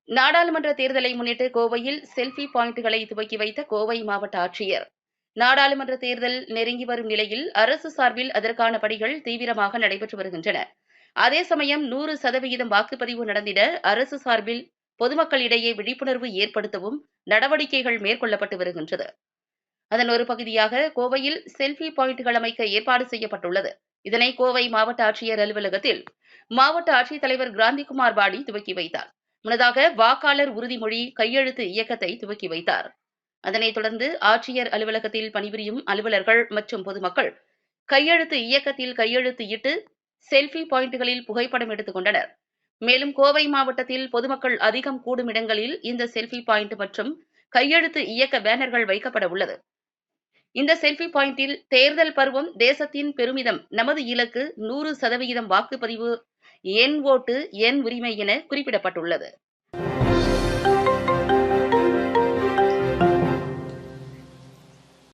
நாடாளுமன்ற தேர்தலை முன்னிட்டு கோவையில் செல்ஃபி பாயிண்டுகளை துவக்கி வைத்த கோவை மாவட்ட ஆட்சியர். நாடாளுமன்ற தேர்தல் நெருங்கி வரும் நிலையில் அரசு சார்பில் அதற்கான பணிகள் தீவிரமாக நடைபெற்று வருகின்றன. அதே சமயம் 100% வாக்குப்பதிவு நடந்திட அரசு சார்பில் பொதுமக்களிடையே விழிப்புணர்வு ஏற்படுத்தவும் நடவடிக்கைகள் மேற்கொள்ளப்பட்டு வருகின்றது. அதன் ஒரு பகுதியாக கோவையில் செல்ஃபி பாயிண்டுகள் அமைக்க ஏற்பாடு செய்யப்பட்டுள்ளது. இதனை கோவை மாவட்ட ஆட்சியர் அலுவலகத்தில் மாவட்ட ஆட்சித்தலைவர் கிராந்திகுமார் பாடி துவக்கி வைத்தார். முன்னதாக வாக்காளர் உறுதிமொழி கையெழுத்து இயக்கத்தை துவக்கி வைத்தார். அதனைத் தொடர்ந்து ஆட்சியர் அலுவலகத்தில் பணிபுரியும் அலுவலர்கள் மற்றும் பொதுமக்கள் கையெழுத்து இயக்கத்தில் கையெழுத்து இட்டு செல்ஃபி பாயிண்டுகளில் புகைப்படம் எடுத்துக் கொண்டனர். மேலும் கோவை மாவட்டத்தில் பொதுமக்கள் அதிகம் கூடும் இடங்களில் இந்த செல்ஃபி பாயிண்ட் மற்றும் கையெழுத்து இயக்க பேனர்கள் வைக்கப்பட உள்ளது. இந்த செல்ஃபி பாயிண்டில் தேர்தல் பருவம் தேசத்தின் பெருமிதம், நமது இலக்கு 100% வாக்குப்பதிவு, என் ஓட்டு என் உரிமை என குறிப்பிடப்பட்டுள்ளது.